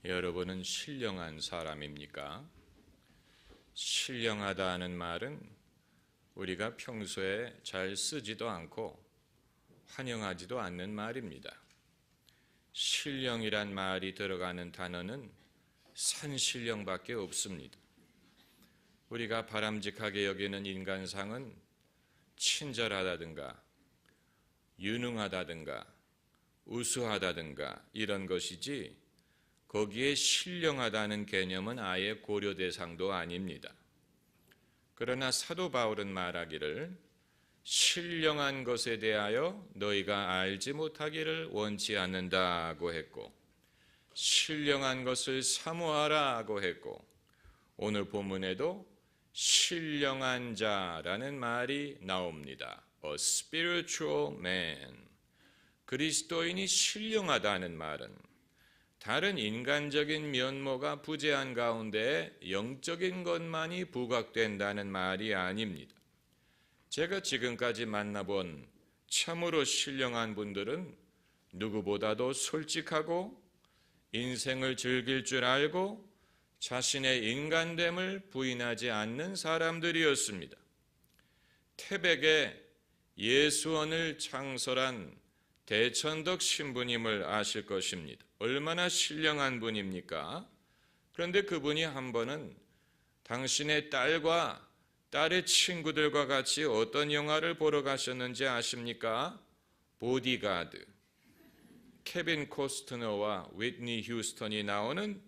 여러분은 신령한 사람입니까? 신령하다는 말은 우리가 평소에 잘 쓰지도 않고 환영하지도 않는 말입니다. 신령이란 말이 들어가는 단어는 산신령밖에 없습니다. 우리가 바람직하게 여기는 인간상은 친절하다든가 유능하다든가 우수하다든가 이런 것이지 거기에 신령하다는 개념은 아예 고려 대상도 아닙니다. 그러나 사도 바울은 말하기를 신령한 것에 대하여 너희가 알지 못하기를 원치 않는다고 했고 신령한 것을 사모하라고 했고 오늘 본문에도 신령한 자라는 말이 나옵니다. A spiritual man. 그리스도인이 신령하다는 말은 다른 인간적인 면모가 부재한 가운데 영적인 것만이 부각된다는 말이 아닙니다. 제가 지금까지 만나본 참으로 신령한 분들은 누구보다도 솔직하고 인생을 즐길 줄 알고 자신의 인간됨을 부인하지 않는 사람들이었습니다. 태백에 예수원을 창설한 대천덕 신부님을 아실 것입니다. 얼마나 신령한 분입니까? 그런데 그분이 한 번은 당신의 딸과 딸의 친구들과 같이 어떤 영화를 보러 가셨는지 아십니까? 보디가드. 케빈 코스트너와 휘트니 휴스턴이 나오는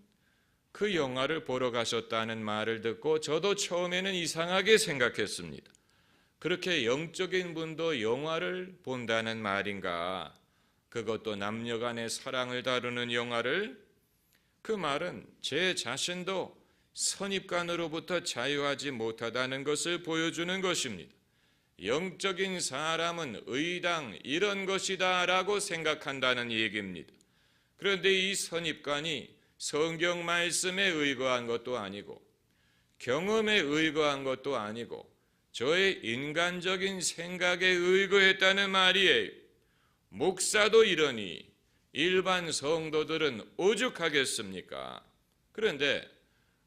그 영화를 보러 가셨다는 말을 듣고 저도 처음에는 이상하게 생각했습니다. 그렇게 영적인 분도 영화를 본다는 말인가? 그것도 남녀 간의 사랑을 다루는 영화를? 그 말은 제 자신도 선입관으로부터 자유하지 못하다는 것을 보여주는 것입니다. 영적인 사람은 의당 이런 것이다 라고 생각한다는 얘기입니다. 그런데 이 선입관이 성경 말씀에 의거한 것도 아니고 경험에 의거한 것도 아니고 저의 인간적인 생각에 의거했다는 말이에요. 목사도 이러니 일반 성도들은 오죽하겠습니까? 그런데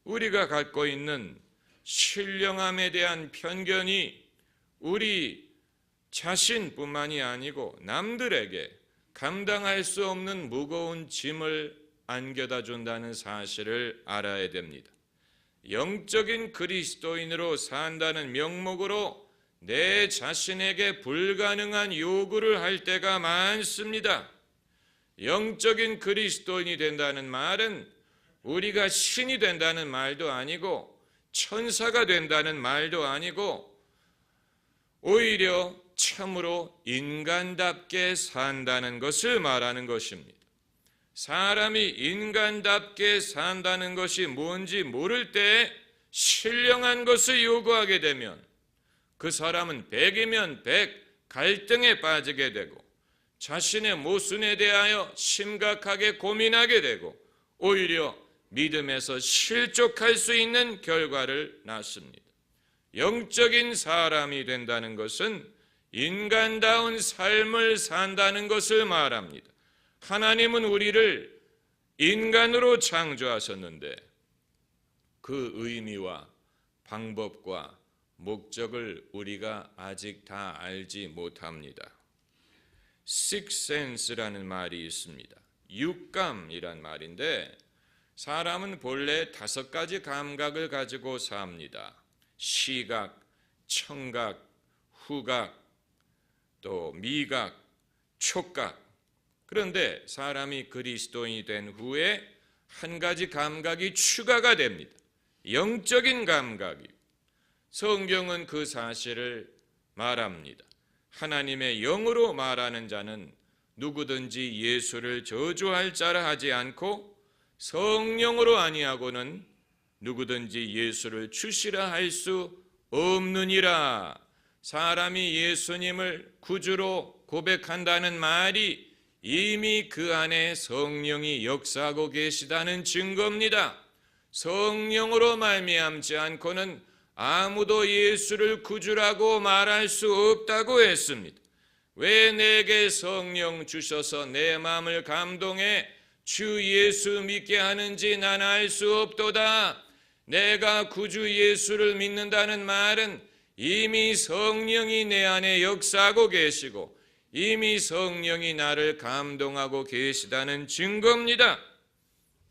우리가 갖고 있는 신령함에 대한 편견이 우리 자신뿐만이 아니고 남들에게 감당할 수 없는 무거운 짐을 안겨다 준다는 사실을 알아야 됩니다. 영적인 그리스도인으로 산다는 명목으로 내 자신에게 불가능한 요구를 할 때가 많습니다. 영적인 그리스도인이 된다는 말은 우리가 신이 된다는 말도 아니고 천사가 된다는 말도 아니고 오히려 참으로 인간답게 산다는 것을 말하는 것입니다. 사람이 인간답게 산다는 것이 뭔지 모를 때 신령한 것을 요구하게 되면 그 사람은 100이면 100 갈등에 빠지게 되고 자신의 모순에 대하여 심각하게 고민하게 되고 오히려 믿음에서 실족할 수 있는 결과를 낳습니다. 영적인 사람이 된다는 것은 인간다운 삶을 산다는 것을 말합니다. 하나님은 우리를 인간으로 창조하셨는데 그 의미와 방법과 목적을 우리가 아직 다 알지 못합니다. Sixth sense라는 말이 있습니다. 육감이란 말인데 사람은 본래 5가지 감각을 가지고 삽니다. 시각, 청각, 후각, 또 미각, 촉각. 그런데 사람이 그리스도인이 된 후에 한 가지 감각이 추가가 됩니다. 영적인 감각이. 성경은 그 사실을 말합니다. 하나님의 영으로 말하는 자는 누구든지 예수를 저주할 자라 하지 않고 성령으로 아니하고는 누구든지 예수를 주시라 할 수 없느니라. 사람이 예수님을 구주로 고백한다는 말이 이미 그 안에 성령이 역사하고 계시다는 증거입니다. 성령으로 말미암지 않고는 아무도 예수를 구주라고 말할 수 없다고 했습니다. 왜 내게 성령 주셔서 내 마음을 감동해 주 예수 믿게 하는지 난 알 수 없도다. 내가 구주 예수를 믿는다는 말은 이미 성령이 내 안에 역사하고 계시고 이미 성령이 나를 감동하고 계시다는 증거입니다.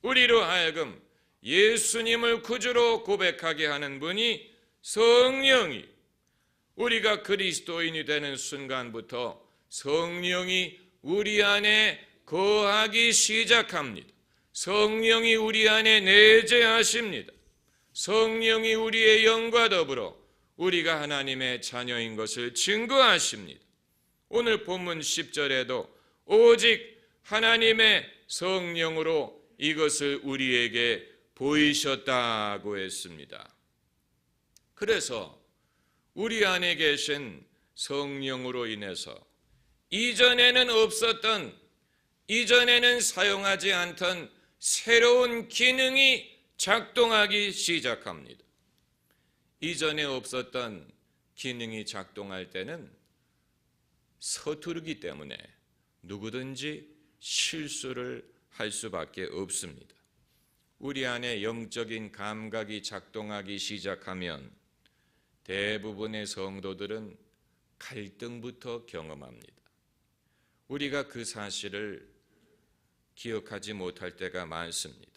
우리로 하여금 예수님을 구주로 고백하게 하는 분이 성령이, 우리가 그리스도인이 되는 순간부터 성령이 우리 안에 거하기 시작합니다. 성령이 우리 안에 내재하십니다. 성령이 우리의 영과 더불어 우리가 하나님의 자녀인 것을 증거하십니다. 오늘 본문 10절에도 오직 하나님의 성령으로 이것을 우리에게 보이셨다고 했습니다. 그래서 우리 안에 계신 성령으로 인해서 이전에는 없었던, 이전에는 사용하지 않던 새로운 기능이 작동하기 시작합니다. 이전에 없었던 기능이 작동할 때는 서투르기 때문에 누구든지 실수를 할 수밖에 없습니다. 우리 안에 영적인 감각이 작동하기 시작하면 대부분의 성도들은 갈등부터 경험합니다. 우리가 그 사실을 기억하지 못할 때가 많습니다.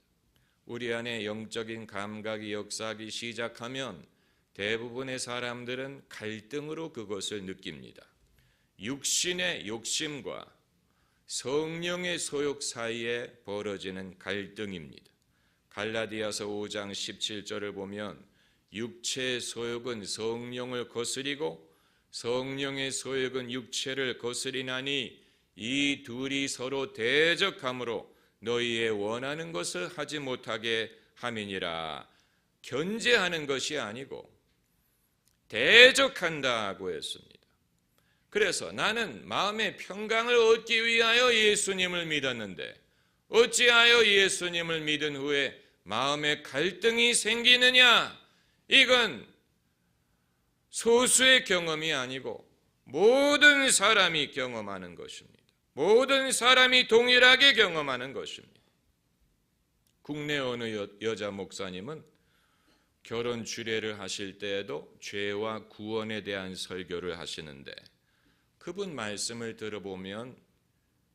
우리 안에 영적인 감각이 역사하기 시작하면 대부분의 사람들은 갈등으로 그것을 느낍니다. 육신의 욕심과 성령의 소욕 사이에 벌어지는 갈등입니다. 갈라디아서 5장 17절을 보면 육체의 소욕은 성령을 거스리고 성령의 소욕은 육체를 거스리나니 이 둘이 서로 대적함으로 너희의 원하는 것을 하지 못하게 함이니라. 견제하는 것이 아니고 대적한다고 했습니다. 그래서 나는 마음의 평강을 얻기 위하여 예수님을 믿었는데 어찌하여 예수님을 믿은 후에 마음의 갈등이 생기느냐? 이건 소수의 경험이 아니고 모든 사람이 경험하는 것입니다. 모든 사람이 동일하게 경험하는 것입니다. 국내 어느 여자 목사님은 결혼 주례를 하실 때에도 죄와 구원에 대한 설교를 하시는데 그분 말씀을 들어보면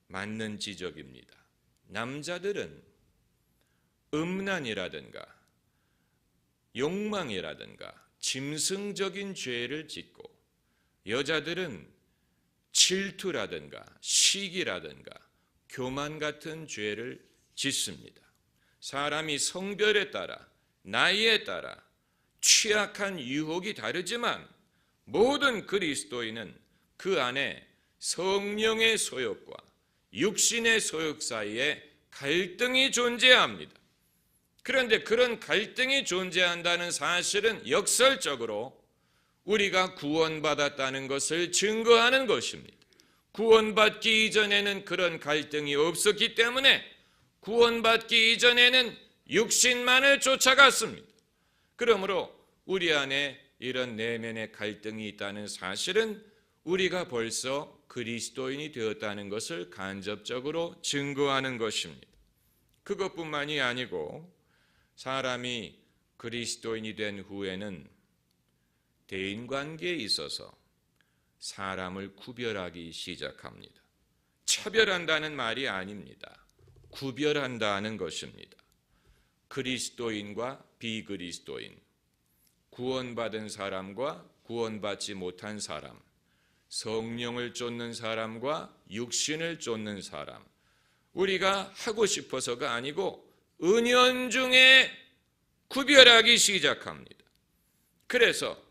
맞는 지적입니다. 남자들은 음란이라든가 욕망이라든가 짐승적인 죄를 짓고 여자들은 질투라든가 시기라든가 교만 같은 죄를 짓습니다. 사람이 성별에 따라 나이에 따라 취약한 유혹이 다르지만 모든 그리스도인은 그 안에 성령의 소욕과 육신의 소욕 사이에 갈등이 존재합니다. 그런데 그런 갈등이 존재한다는 사실은 역설적으로 우리가 구원받았다는 것을 증거하는 것입니다. 구원받기 이전에는 그런 갈등이 없었기 때문에 구원받기 이전에는 육신만을 쫓아갔습니다. 그러므로 우리 안에 이런 내면의 갈등이 있다는 사실은 우리가 벌써 그리스도인이 되었다는 것을 간접적으로 증거하는 것입니다. 그것뿐만이 아니고 사람이 그리스도인이 된 후에는 대인관계에 있어서 사람을 구별하기 시작합니다. 차별한다는 말이 아닙니다. 구별한다는 것입니다. 그리스도인과 비그리스도인, 구원받은 사람과 구원받지 못한 사람, 성령을 쫓는 사람과 육신을 쫓는 사람, 우리가 하고 싶어서가 아니고 은연중에 구별하기 시작합니다. 그래서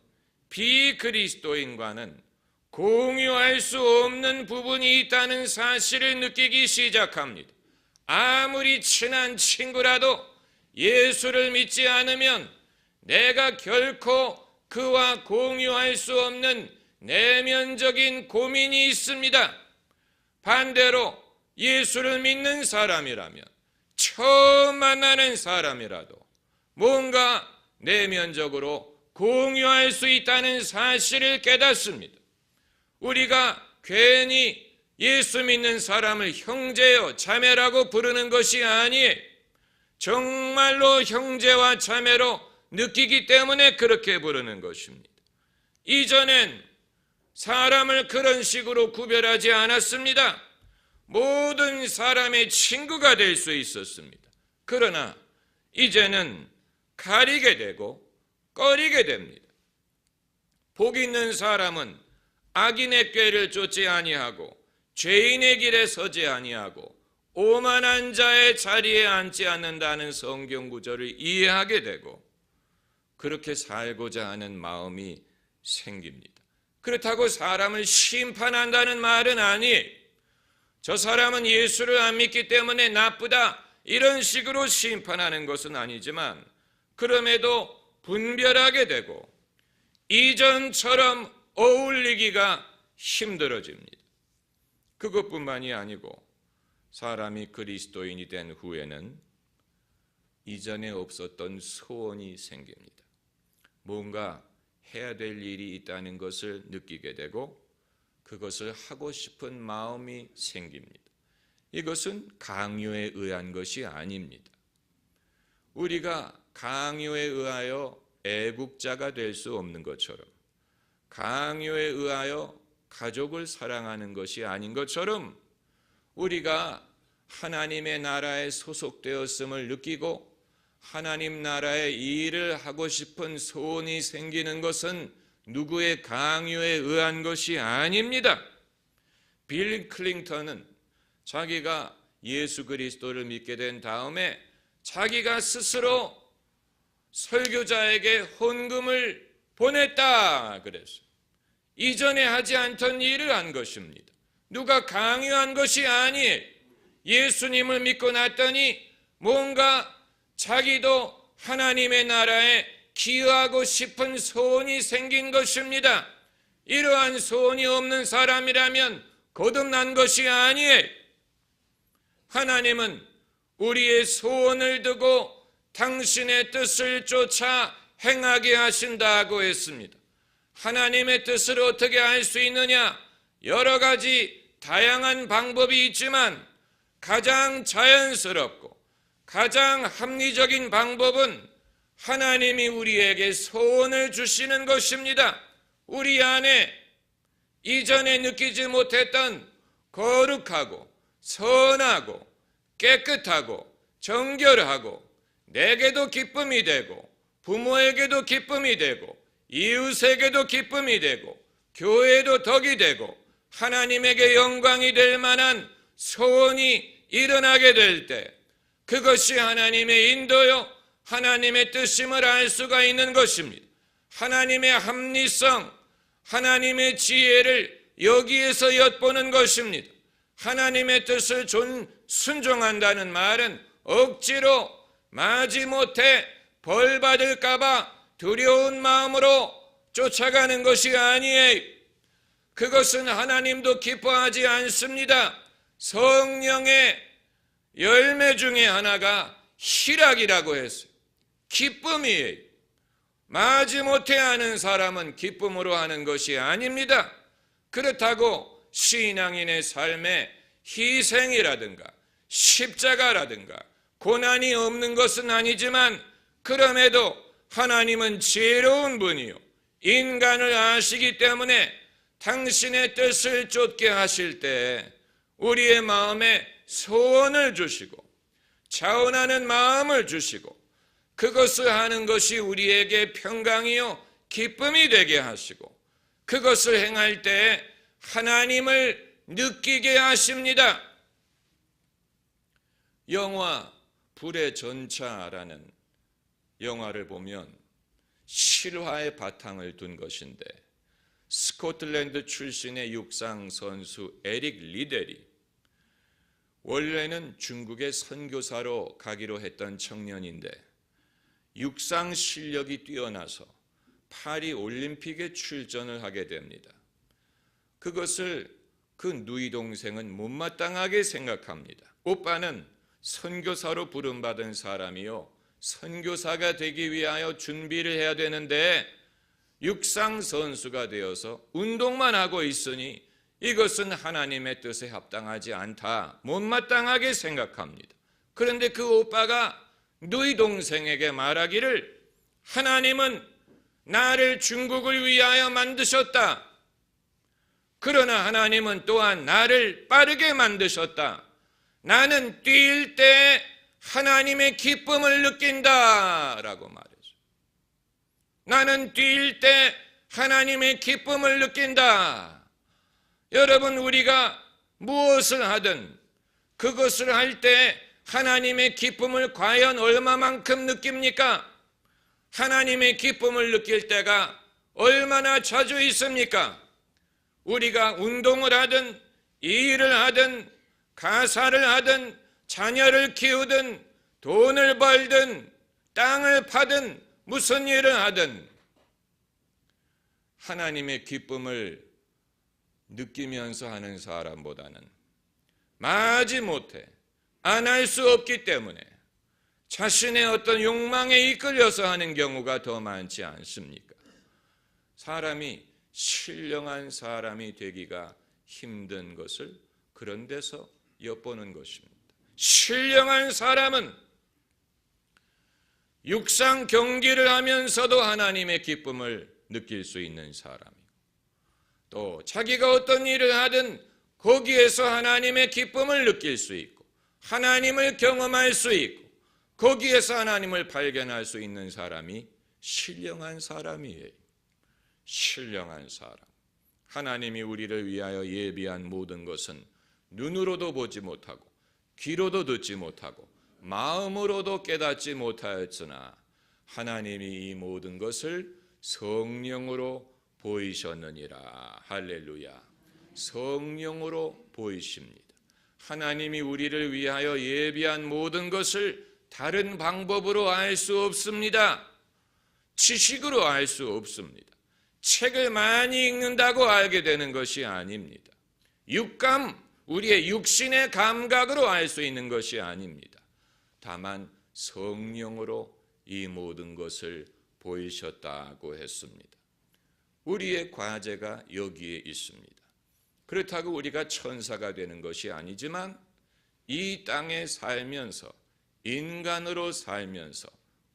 비그리스도인과는 공유할 수 없는 부분이 있다는 사실을 느끼기 시작합니다. 아무리 친한 친구라도 예수를 믿지 않으면 내가 결코 그와 공유할 수 없는 내면적인 고민이 있습니다. 반대로 예수를 믿는 사람이라면 처음 만나는 사람이라도 뭔가 내면적으로 공유할 수 있다는 사실을 깨닫습니다. 우리가 괜히 예수 믿는 사람을 형제요 자매라고 부르는 것이 아니에요. 정말로 형제와 자매로 느끼기 때문에 그렇게 부르는 것입니다. 이전엔 사람을 그런 식으로 구별하지 않았습니다. 모든 사람의 친구가 될 수 있었습니다. 그러나 이제는 가리게 되고 꺼리게 됩니다. 복 있는 사람은 악인의 꾀를 쫓지 아니하고 죄인의 길에 서지 아니하고 오만한 자의 자리에 앉지 않는다는 성경 구절을 이해하게 되고 그렇게 살고자 하는 마음이 생깁니다. 그렇다고 사람을 심판한다는 말은 아니에요. 저 사람은 예수를 안 믿기 때문에 나쁘다 이런 식으로 심판하는 것은 아니지만 그럼에도 분별하게 되고 이전처럼 어울리기가 힘들어집니다. 그것뿐만이 아니고 사람이 그리스도인이 된 후에는 이전에 없었던 소원이 생깁니다. 뭔가 해야 될 일이 있다는 것을 느끼게 되고 그것을 하고 싶은 마음이 생깁니다. 이것은 강요에 의한 것이 아닙니다. 우리가 강요에 의하여 애국자가 될 수 없는 것처럼 강요에 의하여 가족을 사랑하는 것이 아닌 것처럼 우리가 하나님의 나라에 소속되었음을 느끼고 하나님 나라의 일을 하고 싶은 소원이 생기는 것은 누구의 강요에 의한 것이 아닙니다. 빌 클린턴은 자기가 예수 그리스도를 믿게 된 다음에 자기가 스스로 설교자에게 헌금을 보냈다 그랬어요. 이전에 하지 않던 일을 한 것입니다. 누가 강요한 것이 아니에요. 예수님을 믿고 났더니 뭔가 자기도 하나님의 나라에 기여하고 싶은 소원이 생긴 것입니다. 이러한 소원이 없는 사람이라면 거듭난 것이 아니에요. 하나님은 우리의 소원을 두고 당신의 뜻을 쫓아 행하게 하신다고 했습니다. 하나님의 뜻을 어떻게 알 수 있느냐? 여러 가지 다양한 방법이 있지만 가장 자연스럽고 가장 합리적인 방법은 하나님이 우리에게 소원을 주시는 것입니다. 우리 안에 이전에 느끼지 못했던 거룩하고 선하고 깨끗하고 정결하고 내게도 기쁨이 되고 부모에게도 기쁨이 되고 이웃에게도 기쁨이 되고 교회에도 덕이 되고 하나님에게 영광이 될 만한 소원이 일어나게 될 때 그것이 하나님의 인도요 하나님의 뜻임을 알 수가 있는 것입니다. 하나님의 합리성, 하나님의 지혜를 여기에서 엿보는 것입니다. 하나님의 뜻을 순종한다는 말은 억지로 마지못해 벌 받을까 봐 두려운 마음으로 쫓아가는 것이 아니에요. 그것은 하나님도 기뻐하지 않습니다. 성령의 열매 중에 하나가 희락이라고 했어요. 기쁨이에요. 마지못해 하는 사람은 기쁨으로 하는 것이 아닙니다. 그렇다고 신앙인의 삶에 희생이라든가 십자가라든가 고난이 없는 것은 아니지만 그럼에도 하나님은 지혜로운 분이요 인간을 아시기 때문에 당신의 뜻을 쫓게 하실 때 우리의 마음에 소원을 주시고 자원하는 마음을 주시고 그것을 하는 것이 우리에게 평강이요 기쁨이 되게 하시고 그것을 행할 때 하나님을 느끼게 하십니다. 영화 불의 전차라는 영화를 보면 실화의 바탕을 둔 것인데 스코틀랜드 출신의 육상 선수 에릭 리델이 원래는 중국의 선교사로 가기로 했던 청년인데 육상 실력이 뛰어나서 파리 올림픽에 출전을 하게 됩니다. 그것을 그 누이 동생은 못마땅하게 생각합니다. 오빠는 선교사로 부름받은 사람이요 선교사가 되기 위하여 준비를 해야 되는데 육상 선수가 되어서 운동만 하고 있으니 이것은 하나님의 뜻에 합당하지 않다, 못마땅하게 생각합니다. 그런데 그 오빠가 너희 동생에게 말하기를 하나님은 나를 중국을 위하여 만드셨다. 그러나 하나님은 또한 나를 빠르게 만드셨다. 나는 뛸 때 하나님의 기쁨을 느낀다 라고 말했어요. 나는 뛸 때 하나님의 기쁨을 느낀다. 여러분, 우리가 무엇을 하든 그것을 할 때 하나님의 기쁨을 과연 얼마만큼 느낍니까? 하나님의 기쁨을 느낄 때가 얼마나 자주 있습니까? 우리가 운동을 하든 일을 하든 가사를 하든 자녀를 키우든 돈을 벌든 땅을 파든 무슨 일을 하든 하나님의 기쁨을 느끼면서 하는 사람보다는 마지못해 안 할 수 없기 때문에 자신의 어떤 욕망에 이끌려서 하는 경우가 더 많지 않습니까? 사람이 신령한 사람이 되기가 힘든 것을 그런 데서 엿보는 것입니다. 신령한 사람은 육상 경기를 하면서도 하나님의 기쁨을 느낄 수 있는 사람이고, 또 자기가 어떤 일을 하든 거기에서 하나님의 기쁨을 느낄 수 있고 하나님을 경험할 수 있고 거기에서 하나님을 발견할 수 있는 사람이 신령한 사람이에요. 신령한 사람. 하나님이 우리를 위하여 예비한 모든 것은 눈으로도 보지 못하고 귀로도 듣지 못하고 마음으로도 깨닫지 못하였으나 하나님이 이 모든 것을 성령으로 보이셨느니라. 할렐루야. 성령으로 보이십니다. 하나님이 우리를 위하여 예비한 모든 것을 다른 방법으로 알 수 없습니다. 지식으로 알 수 없습니다. 책을 많이 읽는다고 알게 되는 것이 아닙니다. 육감, 우리의 육신의 감각으로 알 수 있는 것이 아닙니다. 다만 성령으로 이 모든 것을 보이셨다고 했습니다. 우리의 과제가 여기에 있습니다. 그렇다고 우리가 천사가 되는 것이 아니지만 이 땅에 살면서 인간으로 살면서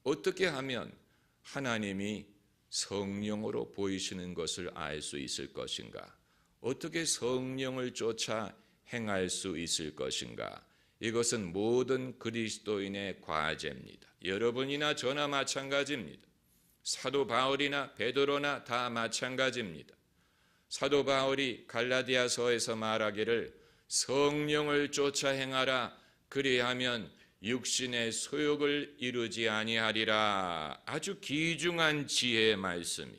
어떻게 하면 하나님이 성령으로 보이시는 것을 알 수 있을 것인가? 어떻게 성령을 쫓아 행할 수 있을 것인가? 이것은 모든 그리스도인의 과제입니다. 여러분이나 저나 마찬가지입니다. 사도 바울이나 베드로나 다 마찬가지입니다. 사도 바울이 갈라디아서에서 말하기를 성령을 쫓아 행하라, 그리하면 육신의 소욕을 이루지 아니하리라. 아주 귀중한 지혜의 말씀이.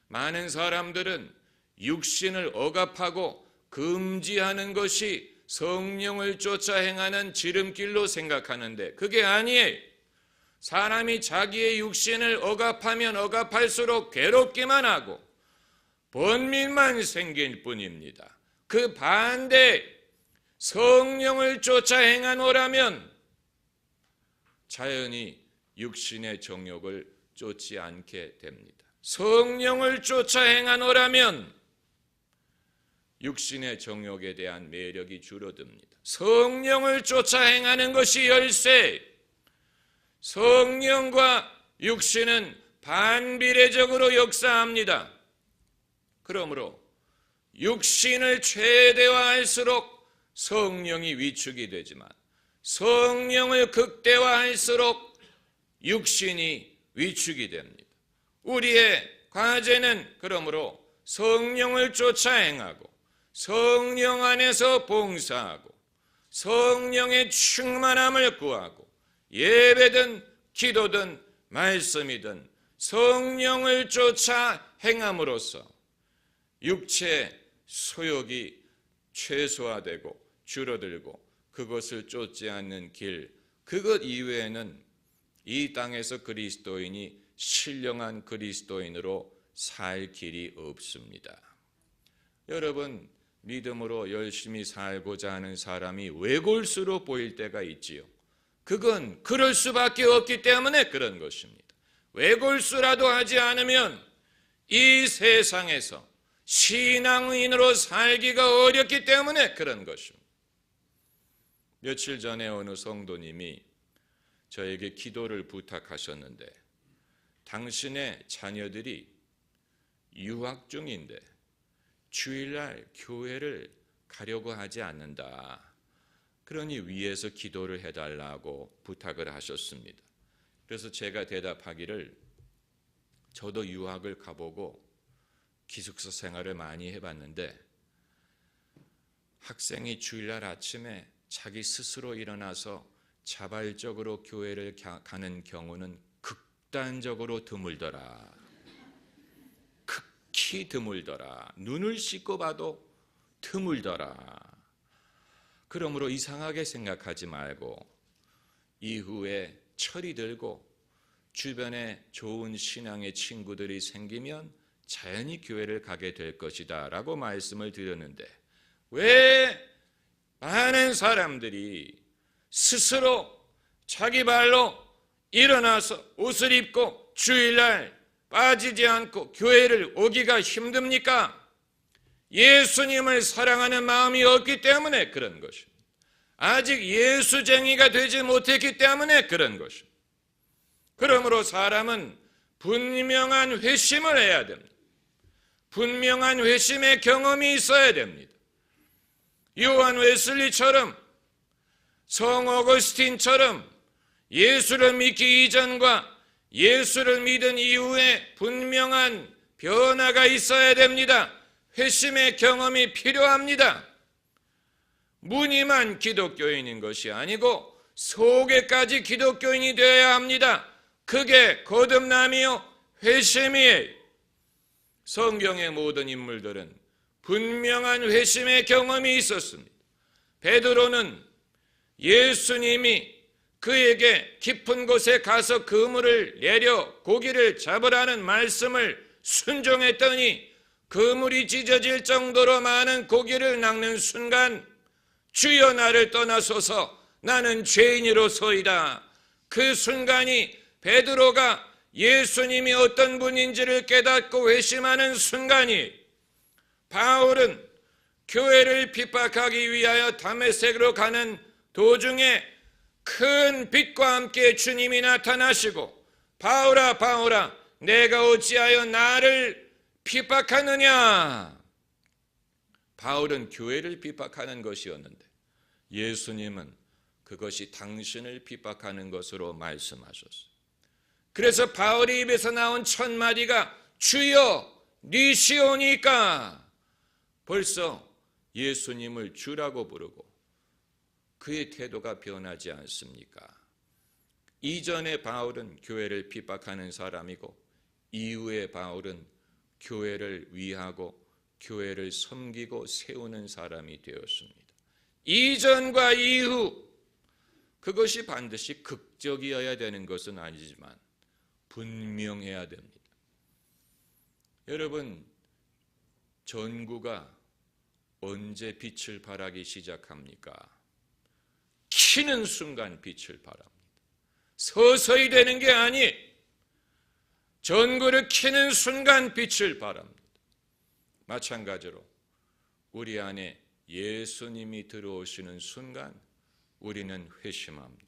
많은 사람들은 육신을 억압하고 금지하는 것이 성령을 쫓아 행하는 지름길로 생각하는데 그게 아니에요. 사람이 자기의 육신을 억압하면 억압할수록 괴롭기만 하고 번민만 생길 뿐입니다. 그 반대, 성령을 쫓아 행하노라면 자연히 육신의 정욕을 쫓지 않게 됩니다. 성령을 쫓아 행하노라면 육신의 정욕에 대한 매력이 줄어듭니다. 성령을 쫓아 행하는 것이 열쇠. 성령과 육신은 반비례적으로 역사합니다. 그러므로 육신을 최대화할수록 성령이 위축이 되지만 성령을 극대화할수록 육신이 위축이 됩니다. 우리의 과제는 그러므로 성령을 쫓아 행하고 성령 안에서 봉사하고 성령의 충만함을 구하고 예배든 기도든 말씀이든 성령을 쫓아 행함으로써 육체 소욕이 최소화되고 줄어들고 그것을 쫓지 않는 길, 그것 이외에는 이 땅에서 그리스도인이 신령한 그리스도인으로 살 길이 없습니다. 여러분, 믿음으로 열심히 살고자 하는 사람이 외골수로 보일 때가 있지요. 그건 그럴 수밖에 없기 때문에 그런 것입니다. 외골수라도 하지 않으면 이 세상에서 신앙인으로 살기가 어렵기 때문에 그런 것입니다. 며칠 전에 어느 성도님이 저에게 기도를 부탁하셨는데, 당신의 자녀들이 유학 중인데 주일날 교회를 가려고 하지 않는다. 그러니 위에서 기도를 해달라고 부탁을 하셨습니다. 그래서 제가 대답하기를, 저도 유학을 가보고 기숙사 생활을 많이 해봤는데 학생이 주일날 아침에 자기 스스로 일어나서 자발적으로 교회를 가는 경우는 극단적으로 드물더라. 극히 드물더라. 눈을 씻고 봐도 드물더라. 그러므로 이상하게 생각하지 말고 이후에 철이 들고 주변에 좋은 신앙의 친구들이 생기면 자연히 교회를 가게 될 것이다 라고 말씀을 드렸는데, 왜 많은 사람들이 스스로 자기 발로 일어나서 옷을 입고 주일날 빠지지 않고 교회를 오기가 힘듭니까? 예수님을 사랑하는 마음이 없기 때문에 그런 것입니다. 아직 예수쟁이가 되지 못했기 때문에 그런 것입니다. 그러므로 사람은 분명한 회심을 해야 됩니다. 분명한 회심의 경험이 있어야 됩니다. 요한 웨슬리처럼, 성 어거스틴처럼 예수를 믿기 이전과 예수를 믿은 이후에 분명한 변화가 있어야 됩니다. 회심의 경험이 필요합니다. 무늬만 기독교인인 것이 아니고 속에까지 기독교인이 되어야 합니다. 그게 거듭남이요 회심이에요. 성경의 모든 인물들은 분명한 회심의 경험이 있었습니다. 베드로는 예수님이 그에게 깊은 곳에 가서 그물을 내려 고기를 잡으라는 말씀을 순종했더니 그물이 찢어질 정도로 많은 고기를 낚는 순간, 주여 나를 떠나소서 나는 죄인이로소이다. 그 순간이 베드로가 예수님이 어떤 분인지를 깨닫고 회심하는 순간이, 바울은 교회를 핍박하기 위하여 다메섹으로 가는 도중에 큰 빛과 함께 주님이 나타나시고, 바울아 바울아 내가 어찌하여 나를 핍박하느냐. 바울은 교회를 핍박하는 것이었는데 예수님은 그것이 당신을 핍박하는 것으로 말씀하셨어요. 그래서 바울의 입에서 나온 첫 마디가 주여 니시오니까. 벌써 예수님을 주라고 부르고 그의 태도가 변하지 않습니까? 이전에 바울은 교회를 핍박하는 사람이고 이후에 바울은 교회를 위하고 교회를 섬기고 세우는 사람이 되었습니다. 이전과 이후, 그것이 반드시 극적이어야 되는 것은 아니지만 분명해야 됩니다. 여러분, 전구가 언제 빛을 발하기 시작합니까? 키는 순간 빛을 발합니다. 서서히 되는 게 아니, 전구를 키는 순간 빛을 발합니다. 마찬가지로 우리 안에 예수님이 들어오시는 순간 우리는 회심합니다.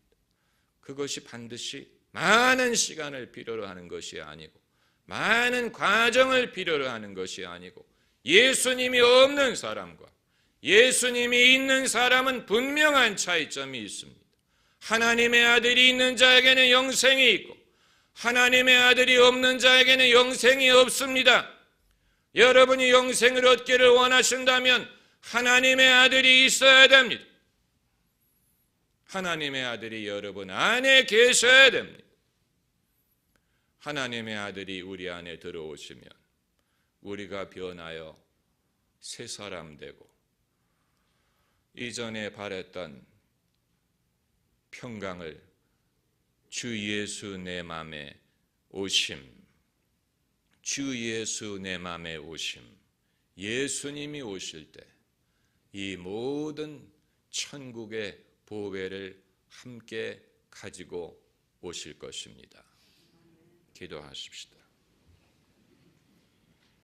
그것이 반드시 많은 시간을 필요로 하는 것이 아니고 많은 과정을 필요로 하는 것이 아니고, 예수님이 없는 사람과 예수님이 있는 사람은 분명한 차이점이 있습니다. 하나님의 아들이 있는 자에게는 영생이 있고 하나님의 아들이 없는 자에게는 영생이 없습니다. 여러분이 영생을 얻기를 원하신다면 하나님의 아들이 있어야 됩니다. 하나님의 아들이 여러분 안에 계셔야 됩니다. 하나님의 아들이 우리 안에 들어오시면 우리가 변하여 새 사람 되고 이전에 바랬던 평강을 주 예수 내 맘에 오심, 주 예수 내 맘에 오심, 예수님이 오실 때 이 모든 천국의 보배를 함께 가지고 오실 것입니다. 기도하십시다.